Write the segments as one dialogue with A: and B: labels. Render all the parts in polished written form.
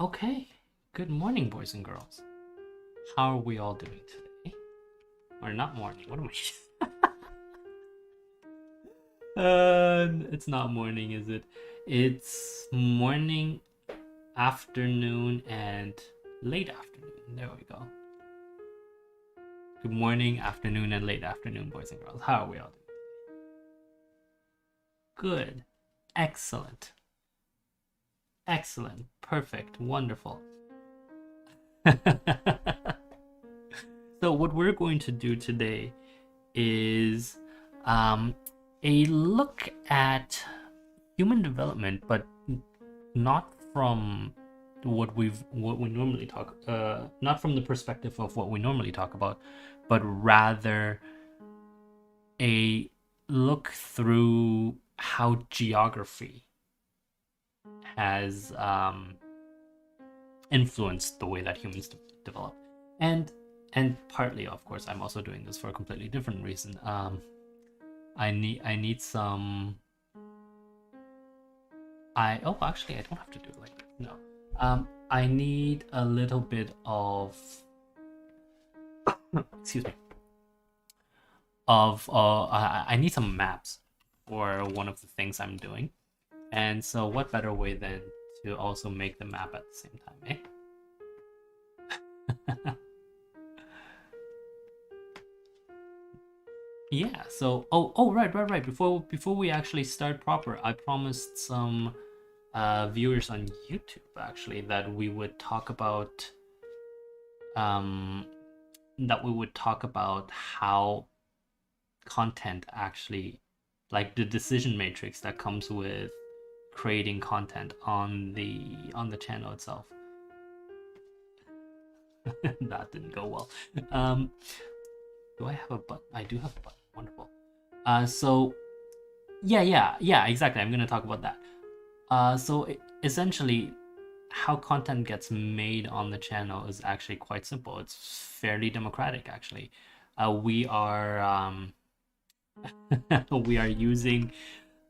A: Okay, good morning, boys and girls. How are we all doing today? Or not morning, what am I? It's not morning, is it? It's morning, afternoon, and late afternoon. There we go. Good morning, afternoon, and late afternoon, boys and girls. How are we all doing? Good. Excellent. Excellent. Perfect. Wonderful. So what we're going to do today is a look at human development, but not from what we normally talk, not from the perspective of what we normally talk about, but rather a look through how geography has influenced the way that humans develop, and partly, of course, I'm also doing this for a completely different reason. I need some. Actually, I don't have to do it like this. No. I need a little bit of excuse me. I need some maps for one of the things I'm doing, and so what better way than to also make the map at the same time, eh? Yeah, so right. Before we actually start proper, I promised some viewers on YouTube actually that we would talk about how content actually, like the decision matrix that comes with creating content on the channel itself. That didn't go well. Do I have a button? I do have a button. Wonderful. So yeah, exactly. I'm gonna talk about that. So essentially, how content gets made on the channel is actually quite simple. It's fairly democratic, actually. We are we are using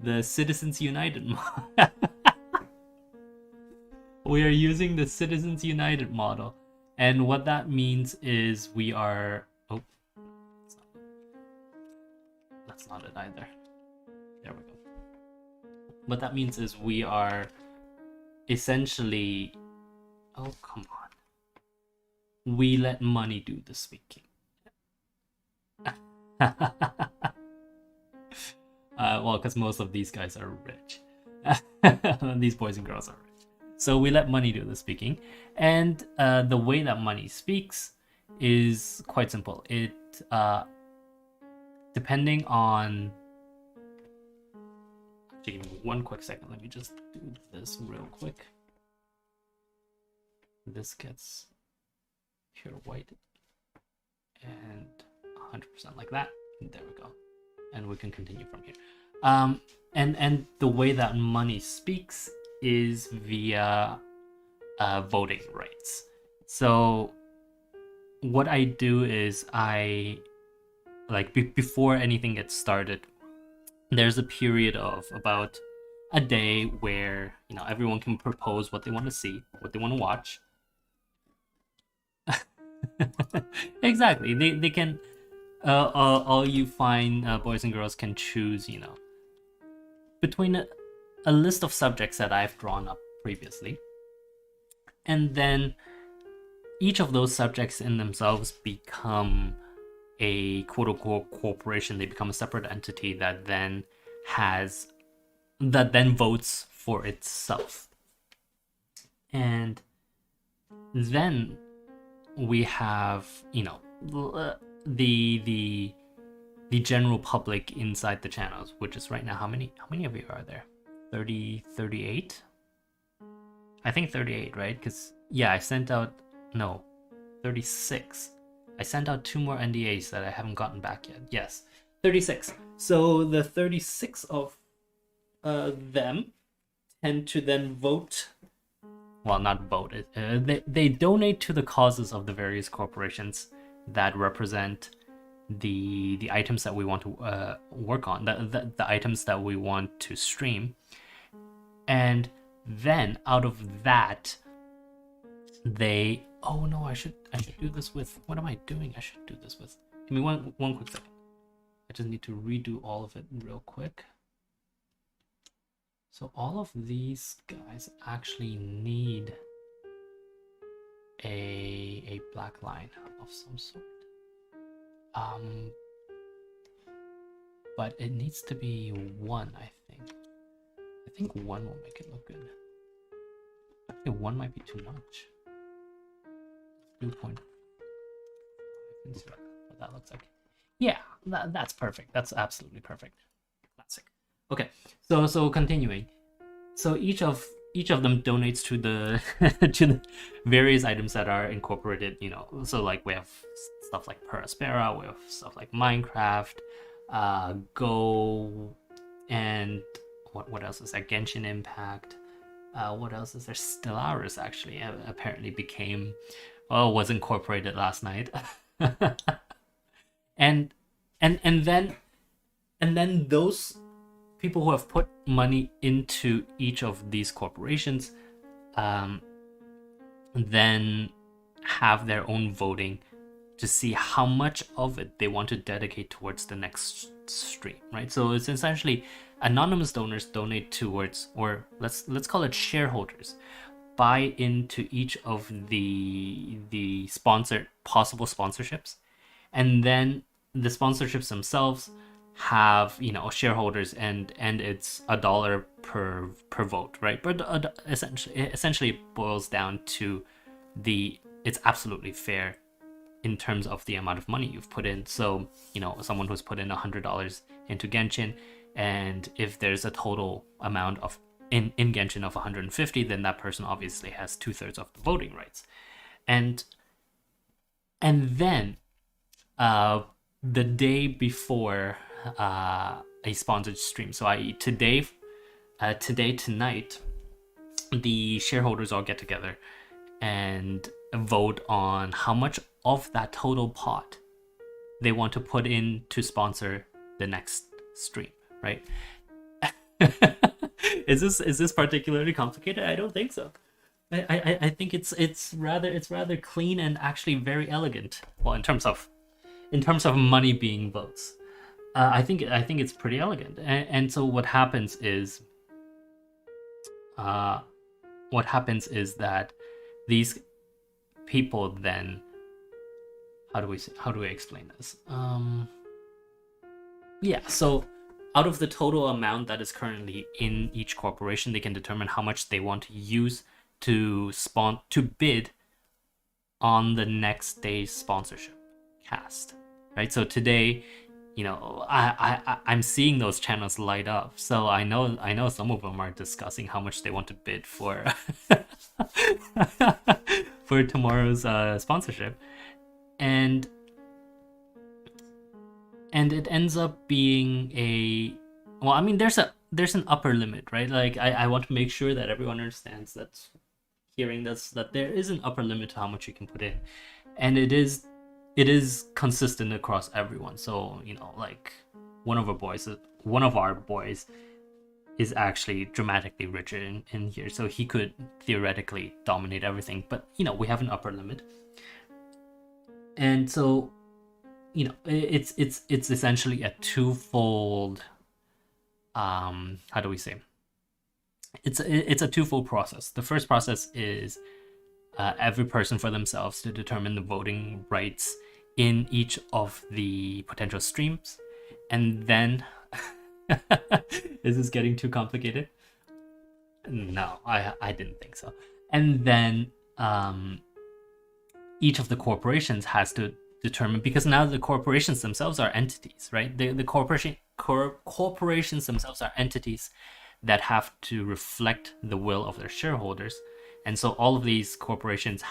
A: the Citizens United model. We are using the Citizens United model, and what that means is we are. Oh, that's not it either. There we go. What that means is we are essentially. Oh, come on. We let money do the speaking. Well, because most of these guys are rich. These boys and girls are rich. So we let money do the speaking. And the way that money speaks is quite simple. It, depending on... Actually, give me one quick second. Let me just do this real quick. This gets pure white. And 100% like that. And there we go. And we can continue from here. And the way that money speaks is via voting rights. So what I do is before anything gets started, there's a period of about a day where everyone can propose what they want to see, what they want to watch. Exactly, they can. All you fine boys and girls can choose, between a list of subjects that I've drawn up previously. And then each of those subjects in themselves become a quote-unquote corporation. They become a separate entity that then votes for itself. And then we have, the general public inside the channels, which is right now, how many of you are there? 30, 38? I think 38, right? Because I sent out 36. I sent out 2 more NDAs that I haven't gotten back yet. Yes, 36. So the 36 of them tend to then vote. Well, not vote. They donate to the causes of the various corporations that represent the items that we want to work on, the items that we want to stream. And then out of that, they, oh no, I should do this with, what am I doing? I should do this with, give me one quick second. I just need to redo all of it real quick. So all of these guys actually need a black line of some sort. But it needs to be 1, I think. I think 1 will make it look good. Actually, 1 might be too much. 2.5 and see what that looks like. Yeah, that's perfect. That's absolutely perfect. Classic. Okay, so continuing. So each of them donates to the to the various items that are incorporated. You know, so like we have stuff like Peraspera, we have stuff like Minecraft, Go, and what else is there? Genshin Impact. What else is there? Stellaris actually apparently became, well, was incorporated last night. and then those people who have put money into each of these corporations then have their own voting to see how much of it they want to dedicate towards the next stream, right? So it's essentially anonymous donors donate towards, or let's call it shareholders, buy into each of the sponsored possible sponsorships, and then the sponsorships themselves have, you know, shareholders, and it's $1 per vote, right? But essentially it boils down to it's absolutely fair in terms of the amount of money you've put in. So, you know, someone who's put in $100 into Genshin, and if there's a total amount of in Genshin of 150, then that person obviously has 2/3 of the voting rights. And then the day before a sponsored stream, so i.e. tonight, the shareholders all get together and vote on how much of that total pot they want to put in to sponsor the next stream, right? Is this particularly complicated? I don't think so. I think it's rather clean and actually very elegant. Well, in terms of money being votes, I think it's pretty elegant. And so what happens is that these people then, how do we explain this? So out of the total amount that is currently in each corporation, they can determine how much they want to use to bid on the next day's sponsorship cast, right? So today, you know, I'm seeing those channels light up, so I know some of them are discussing how much they want to bid for for tomorrow's sponsorship, and it ends up being well, I mean, there's an upper limit, right? Like I want to make sure that everyone understands that, hearing this, that there is an upper limit to how much you can put in, and it is consistent across everyone. So, you know, like one of our boys is actually dramatically richer in here, so he could theoretically dominate everything, but, you know, we have an upper limit. And so, you know, it's essentially a twofold, how do we say, it's a twofold process. The first process is every person for themselves to determine the voting rights in each of the potential streams, and then is this getting too complicated? No, I didn't think so. And then each of the corporations has to determine, because now the corporations themselves are entities, right? The corporations themselves are entities that have to reflect the will of their shareholders. And so all of these corporations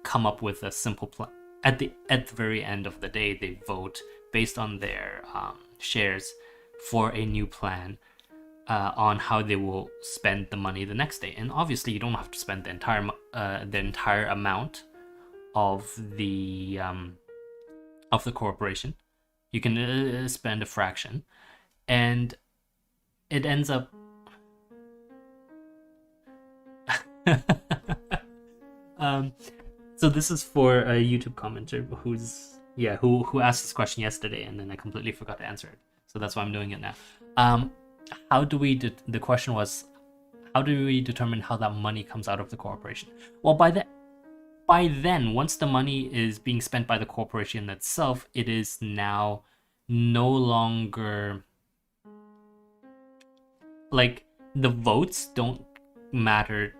A: come up with a simple plan. At the very end of the day, they vote based on their shares for a new plan on how they will spend the money the next day. And obviously, you don't have to spend the entire amount of the corporation. You can spend a fraction, and it ends up So this is for a YouTube commenter who asked this question yesterday, and then I completely forgot to answer it. So that's why I'm doing it now. How do we? The question was, how do we determine how that money comes out of the corporation? Well, by then, once the money is being spent by the corporation itself, it is now no longer like the votes don't matter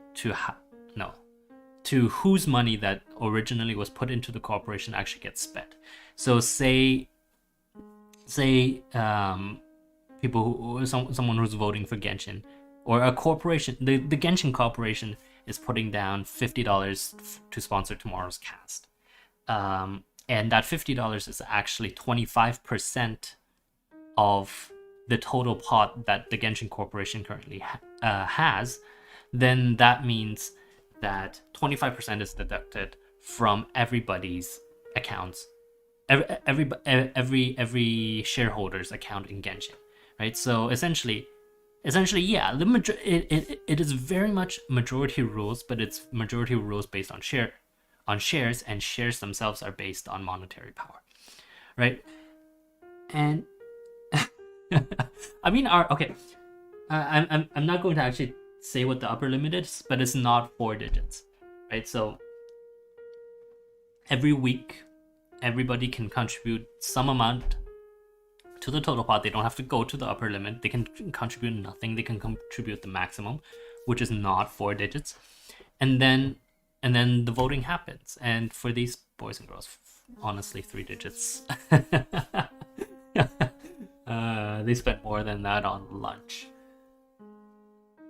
A: to whose money that originally was put into the corporation actually gets spent. So say someone who's voting for Genshin, or a corporation, the Genshin corporation is putting down $50 to sponsor tomorrow's cast, and that $50 is actually 25% of the total pot that the Genshin corporation currently has. Then that means that 25% is deducted from everybody's accounts, every shareholder's account in Genshin, right? So essentially, yeah, it is very much majority rules, but it's majority rules based on shares, and shares themselves are based on monetary power, right? And I mean, I'm not going to actually say what the upper limit is, but it's not 4 digits, right? So every week, everybody can contribute some amount to the total pot. They don't have to go to the upper limit. They can contribute nothing. They can contribute the maximum, which is not 4 digits, and then the voting happens. And for these boys and girls, honestly, 3 digits. They spent more than that on lunch.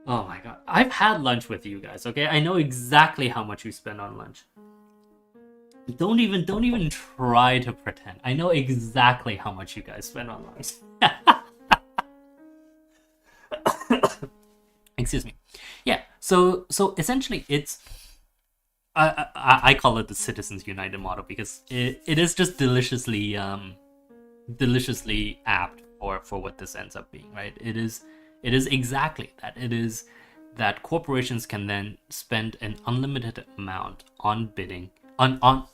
A: Oh my god, I've had lunch with you guys. Okay, I know exactly how much you spend on lunch. Don't even try to pretend. I know exactly how much you guys spend on lunch. Excuse me. Yeah. So essentially, it's I call it the Citizens United model, because it is just deliciously apt for what this ends up being, right? It is exactly that. It is that corporations can then spend an unlimited amount on bidding on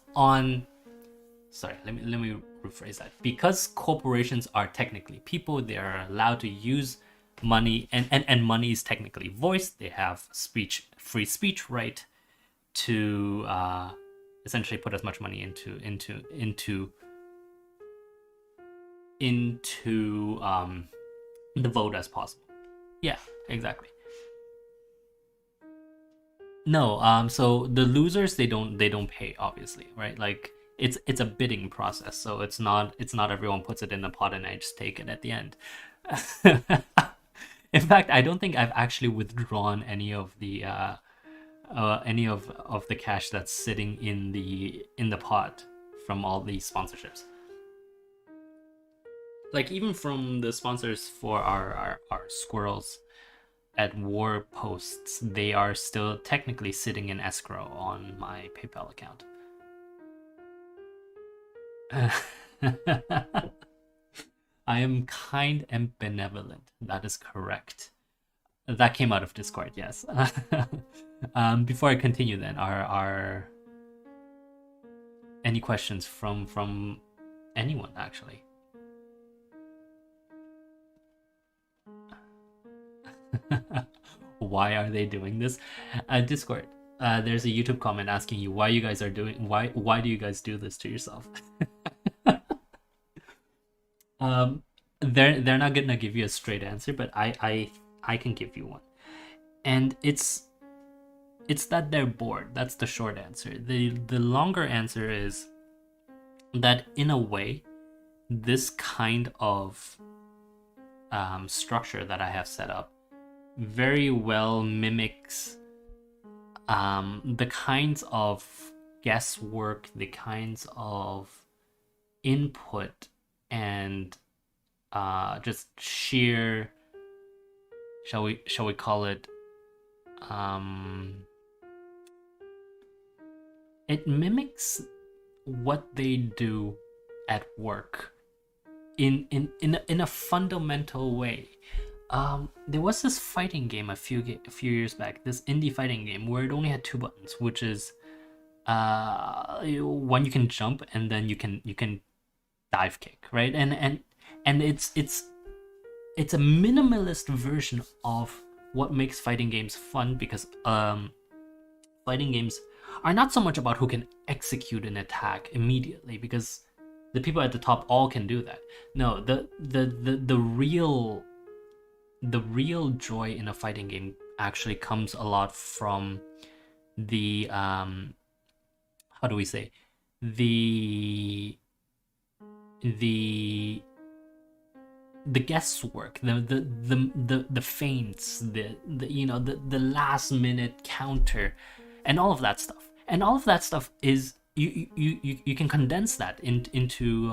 A: sorry, let me rephrase that. Because corporations are technically people, they are allowed to use money, and money is technically voice. They have free speech right to essentially put as much money into the vote as possible. Yeah, exactly. No, so the losers, they don't pay, obviously, right? Like it's a bidding process, so it's not everyone puts it in the pot and I just take it at the end. In fact, I don't think I've actually withdrawn any of the cash that's sitting in the pot from all these sponsorships. Like even from the sponsors for our squirrels at war posts, they are still technically sitting in escrow on my PayPal account. I am kind and benevolent. That is correct. That came out of Discord, yes. Before I continue, then, are any questions from anyone, actually? Why are they doing this? Discord, there's a YouTube comment asking you why do you guys do this to yourself? They're not gonna give you a straight answer, but I can give you one. And it's that they're bored. That's the short answer. The longer answer is that, in a way, this kind of structure that I have set up very well mimics the kinds of guesswork, the kinds of input, and just sheer, shall we call it, it mimics what they do at work in a fundamental way. There was this fighting game a few years back, this indie fighting game where it only had 2 buttons, which is one you can jump, and then you can dive kick, right? And it's a minimalist version of what makes fighting games fun, because fighting games are not so much about who can execute an attack immediately, because the people at the top all can do that. No, the real joy in a fighting game actually comes a lot from the how do we say, the the the guesswork, the feints, the last minute counter, and all of that stuff. And all of that stuff is, you can condense that into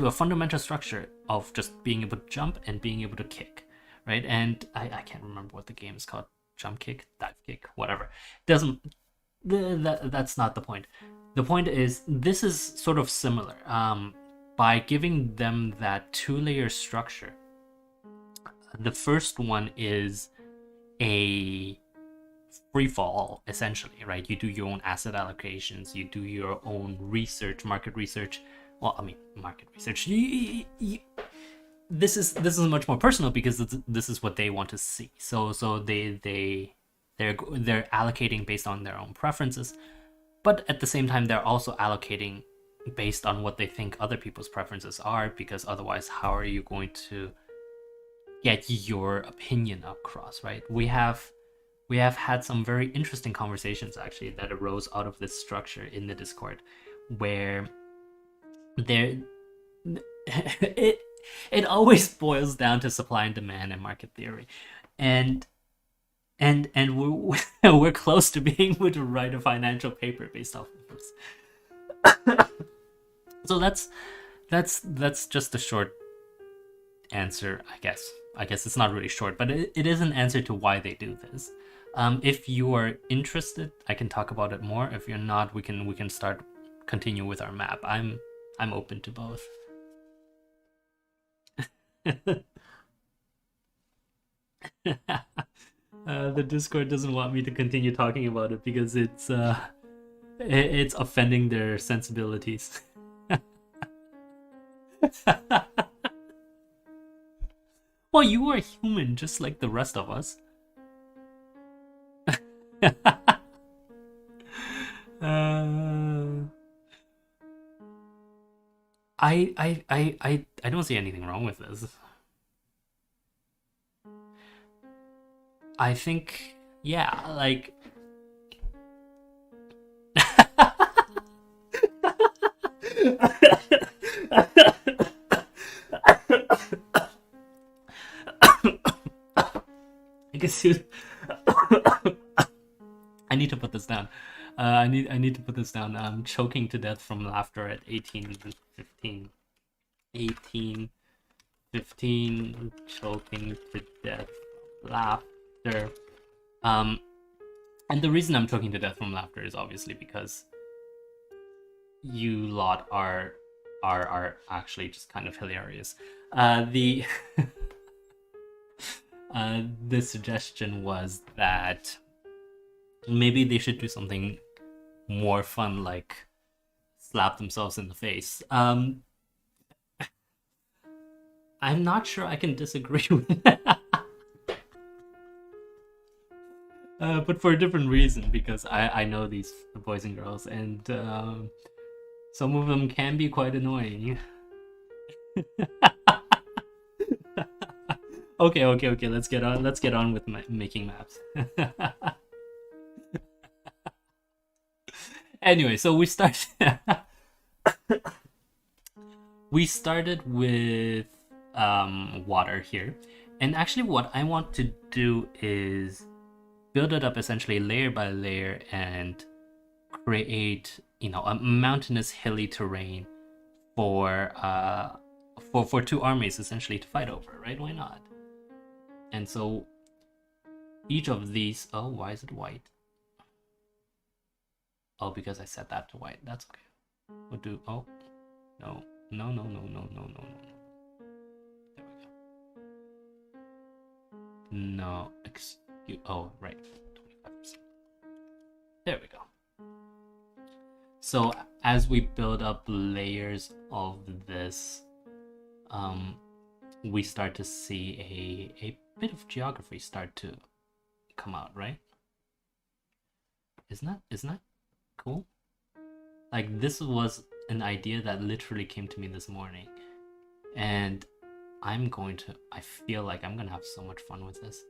A: a fundamental structure of just being able to jump and being able to kick, right? And I can't remember what the game is called. Jump kick, dive kick, whatever. Doesn't that's not the point. The point is, this is sort of similar. By giving them that two-layer structure. The first one is a free fall, essentially, right? You do your own asset allocations, you do your own research, market research. Well, I mean, market research. This is much more personal, because this is what they want to see. So they're allocating based on their own preferences, but at the same time they're also allocating based on what they think other people's preferences are, because otherwise, how are you going to get your opinion across, right? We have had some very interesting conversations, actually, that arose out of this structure in the Discord, where there it always boils down to supply and demand and market theory, and we're we're close to being able to write a financial paper based off of this. So that's just a short answer, I guess. I guess it's not really short, but it is an answer to why they do this. If you are interested, I can talk about it more. If you're not, we can continue with our map. I'm open to both. The Discord doesn't want me to continue talking about it because it's offending their sensibilities. Well, you are human just like the rest of us. I don't see anything wrong with this. I think, yeah, like I guess you. I need to put this down. I need to put this down. I'm choking to death from laughter at 18:15. 18:15, choking to death from laughter. And the reason I'm choking to death from laughter is obviously because you lot are actually just kind of hilarious. The the suggestion was that maybe they should do something more fun, like slap themselves in the face. I'm not sure I can disagree with that. But for a different reason, because I know these boys and girls, and some of them can be quite annoying. Okay. Let's get on with making maps. Anyway, so we started with water here, and actually, what I want to do is build it up essentially layer by layer and create, a mountainous, hilly terrain for two armies essentially to fight over, right? Why not? And so each of these, oh, why is it white? Oh, because I set that to white. That's okay. We'll do, oh, no. There we go. No, oh, right. 25%. There we go. So as we build up layers of this, we start to see a bit of geography start to come out, right? Isn't that cool? Like, this was an idea that literally came to me this morning, and I feel like I'm gonna have so much fun with this.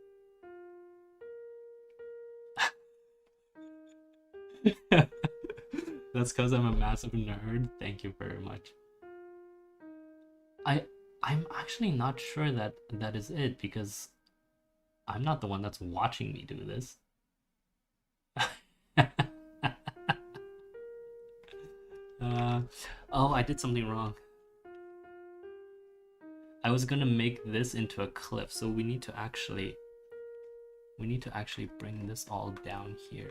A: That's because I'm a massive nerd. Thank you very much. I'm actually not sure that is it, because I'm not the one that's watching me do this. Oh, I did something wrong. I was gonna make this into a cliff, so we need to actually bring this all down here.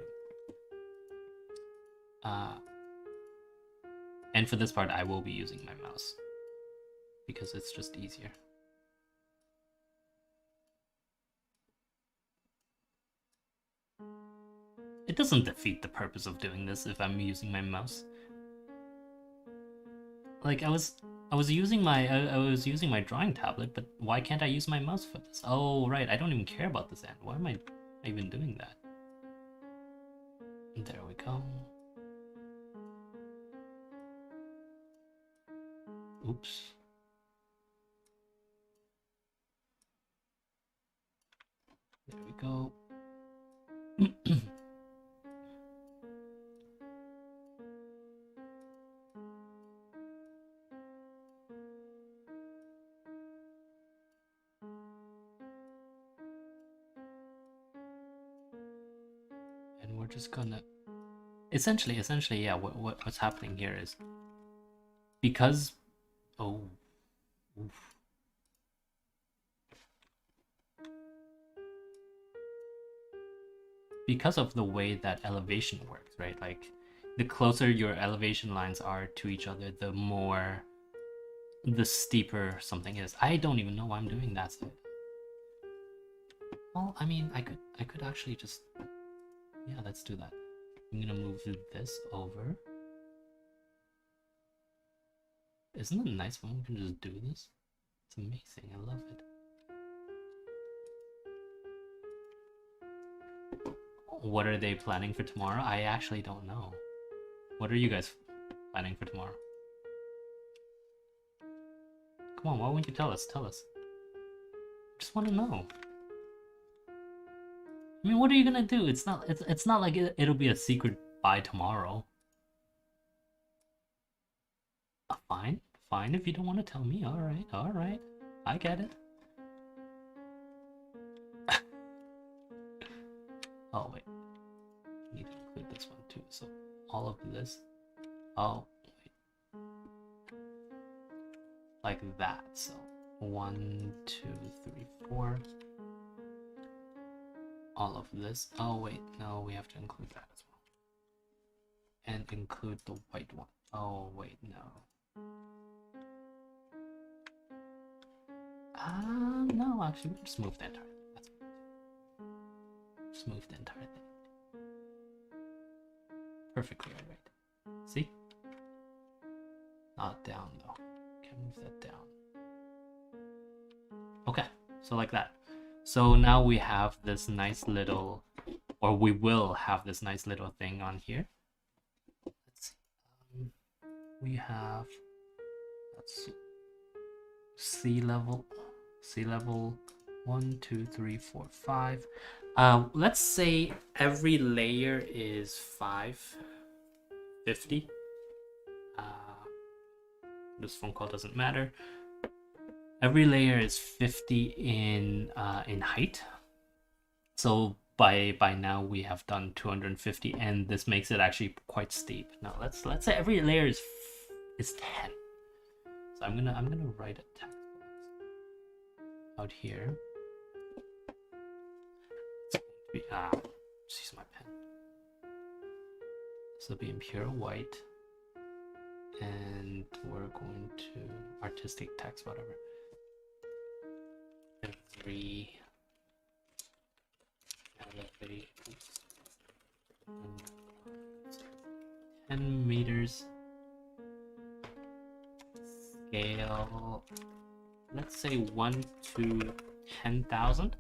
A: And for this part, I will be using my mouse because it's just easier. It doesn't defeat the purpose of doing this if I'm using my mouse. Like, I was using my drawing tablet, but why can't I use my mouse for this? Oh, right, I don't even care about this end. Why am I even doing that? There we go. Oops. There we go. And we're just gonna essentially, yeah, what's happening here is, because oof. Because of the way that elevation works, right? Like, the closer your elevation lines are to each other, the steeper something is. I don't even know why I'm doing that side. Well, I mean, I could actually just, yeah, let's do that. I'm gonna move this over. Isn't it nice when we can just do this? It's amazing, I love it. What are they planning for tomorrow? I actually don't know. What are you guys planning for tomorrow? Come on, why won't you tell us? Tell us. I just want to know. I mean, what are you gonna do? It's not like it'll be a secret by tomorrow. Fine if you don't want to tell me. All right. I get it. Oh wait, I need to include this one too. So all of this. Oh wait, like that. So 1, 2, 3, 4. All of this. Oh wait, no, we have to include that as well. And include the white one. Oh wait, no. No, actually, we'll just move the entire thing. That's fine. Just move the entire thing. Perfectly alright. See? Not down though. Can't move that down. Okay, so like that. So now we have this nice little, or we will have this nice little thing on here. Let's see. We have, that's sea level 1, 2, 3, 4, 5. Let's say every layer is 550. This phone call doesn't matter. Every layer is 50 in height. So by now we have done 250, and this makes it actually quite steep. Now let's say every layer is 10. So I'm gonna write a text box out here. Just use my pen. So it'll be in pure white, and we're going to artistic text, whatever. Every elevation centimeters. Scale, let's say 1 to 10,000.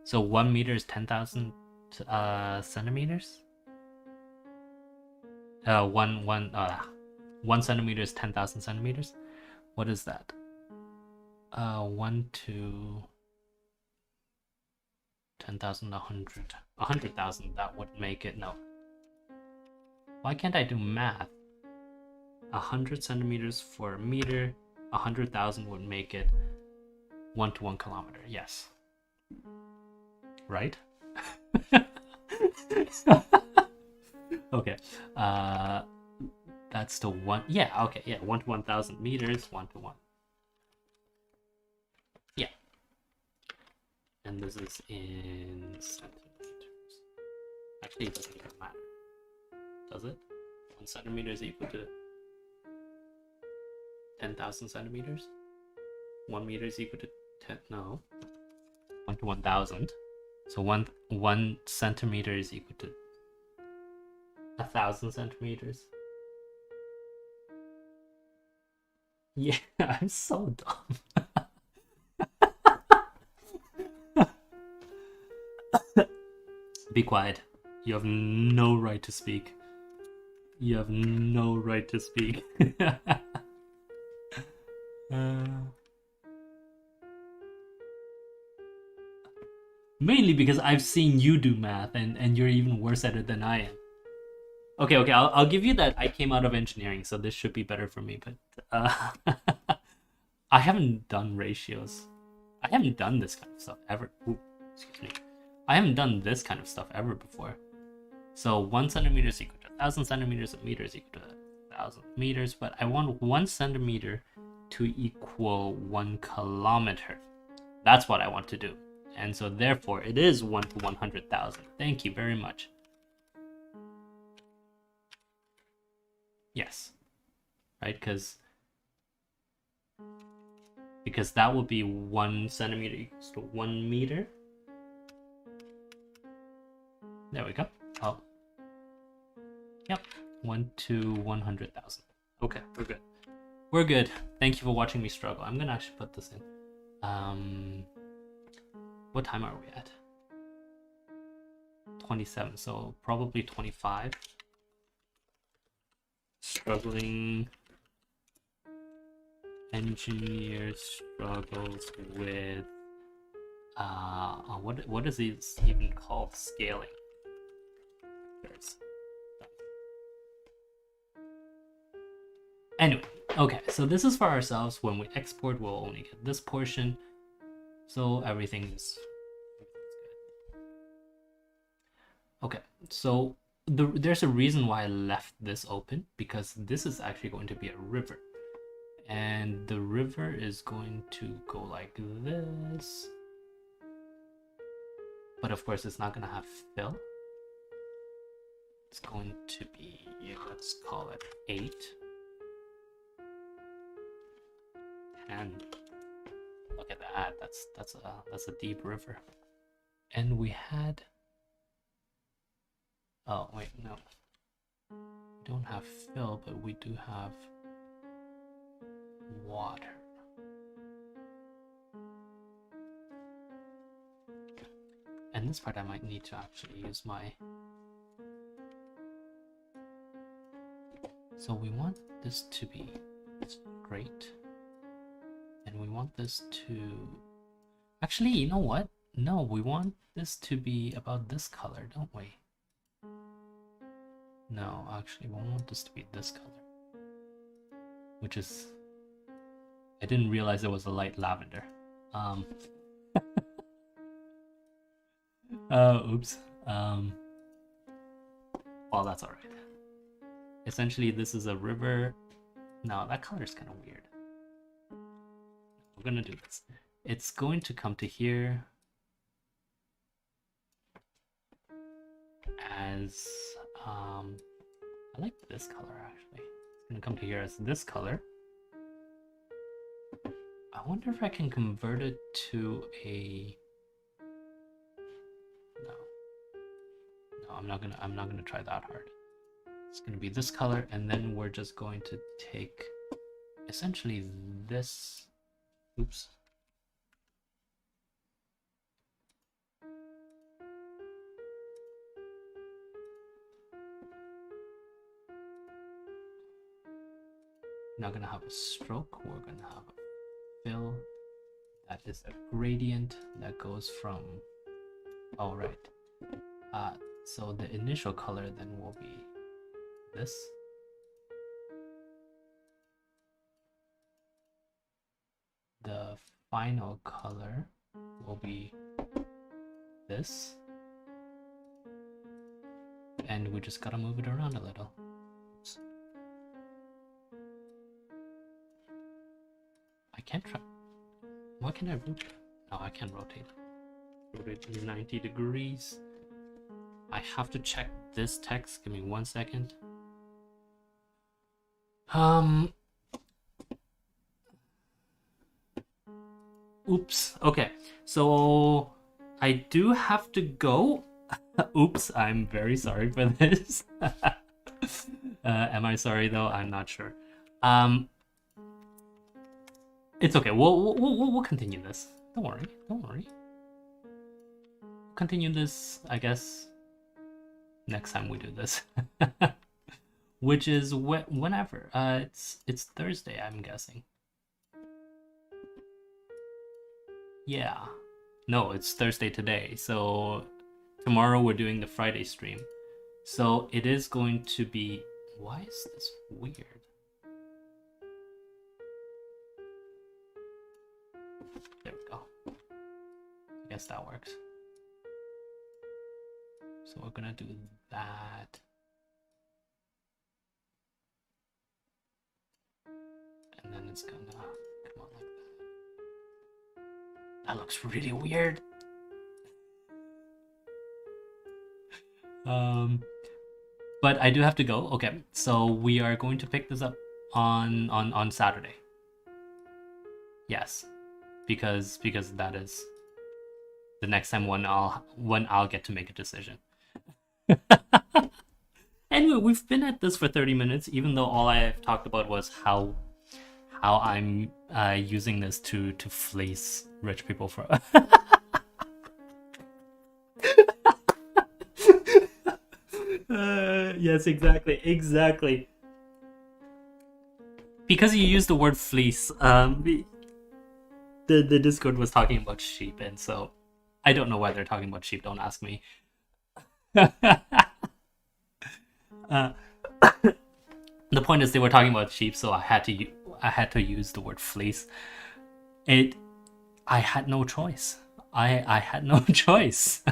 A: So 1 meter is 10,000 centimeters. 1 centimeter is 10,000 centimeters. What is that? 1 to 10,000, 100. 100,000, that would make it, no. Why can't I do math? 100 centimeters for a meter, 100,000 would make it 1 to 1 kilometer, yes. Right? Okay, that's the one, yeah, okay, yeah, 1 to 1,000 meters, 1 to 1. Yeah. And this is in centimeters. Actually, it doesn't even matter. Does it? 1 centimeter is equal to 10,000 centimeters? 1 meter is equal to 10, no. 1 to 1,000. So one centimeter is equal to 1,000 centimeters. Yeah, I'm so dumb. Be quiet. You have no right to speak. You have no right to speak. Mainly because I've seen you do math and you're even worse at it than I am. Okay, I'll give you that I came out of engineering, so this should be better for me, but I haven't done ratios. I haven't done this kind of stuff ever. Ooh, excuse me. I haven't done this kind of stuff ever before. So 1 centimeter is equal to 1,000 centimeters, a meter is equal to 1,000 meters, but I want 1 centimeter to equal 1 kilometer. That's what I want to do. And so therefore it is 1 to 100,000. Thank you very much. Yes. Right, because that would be 1 centimeter equals to 1 meter. There we go. Oh. Yep. 1 to 100,000. Okay, we're good. We're good. Thank you for watching me struggle. I'm gonna actually put this in. What time are we at? 27, so probably 25. Struggling engineer struggles with what is it even called? Scaling. Anyway, okay, so this is for ourselves. When we export, we'll only get this portion, so everything's good. Okay, so there's a reason why I left this open, because this is actually going to be a river, and the river is going to go like this, but of course it's not going to have fill. It's going to be, let's call it 8, 10. Look at that. That's a deep river. And we had, oh wait, no, we don't have fill, but we do have water. And this part I might need to actually use my, so we want this to be straight, and we want this to, actually, you know what? No, we want this to be about this color, don't we? No, actually, we want this to be this color, which is, I didn't realize it was a light lavender. Oops. Well, that's alright. Essentially, this is a river. No, that color is kind of weird. We're gonna do this. It's going to come to here as I like this color actually. It's gonna come to here as this color. I wonder if I can convert it to a, no, I'm not gonna try that hard. It's going to be this color, and then we're just going to take essentially this. Oops. Not going to have a stroke, we're going to have a fill. That is a gradient that goes from, all right. So the initial color then will be this. The final color will be this. And we just gotta move it around a little. Oops. I can't try. Why can I rotate? No, I can't rotate. Rotate 90 degrees. I have to check this text. Give me 1 second. Oops. Okay. So I do have to go. Oops. I'm very sorry for this. Am I sorry though? I'm not sure. It's okay. We'll continue this. Don't worry. Don't worry. Continue this, I guess, next time we do this. Which is whenever. It's Thursday, I'm guessing. Yeah. No, it's Thursday today. So tomorrow we're doing the Friday stream. So it is going to be... Why is this weird? There we go. I guess that works. So we're gonna do that. And then it's gonna come out like that. That looks really weird. But I do have to go. Okay, so we are going to pick this up on Saturday. Yes, because that is the next time when I'll get to make a decision. Anyway, we've been at this for 30 minutes, even though all I've talked about was how I'm using this to fleece rich people for. Yes, exactly. Because you used the word fleece, the Discord was talking about sheep, and so I don't know why they're talking about sheep. Don't ask me. The point is they were talking about sheep, so I had to use the word fleece. I had no choice. I had no choice.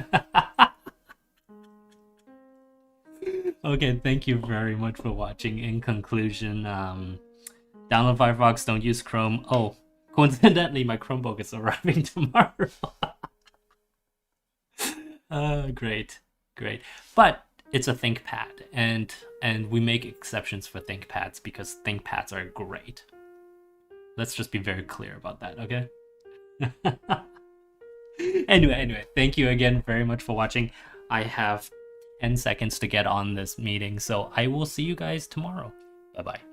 A: Okay, thank you very much for watching. In conclusion, download Firefox, don't use Chrome. Oh, coincidentally, my Chromebook is arriving tomorrow. Great. But it's a ThinkPad, and we make exceptions for ThinkPads because ThinkPads are great. Let's just be very clear about that, okay? Anyway, thank you again very much for watching. I have 10 seconds to get on this meeting, so I will see you guys tomorrow. Bye-bye.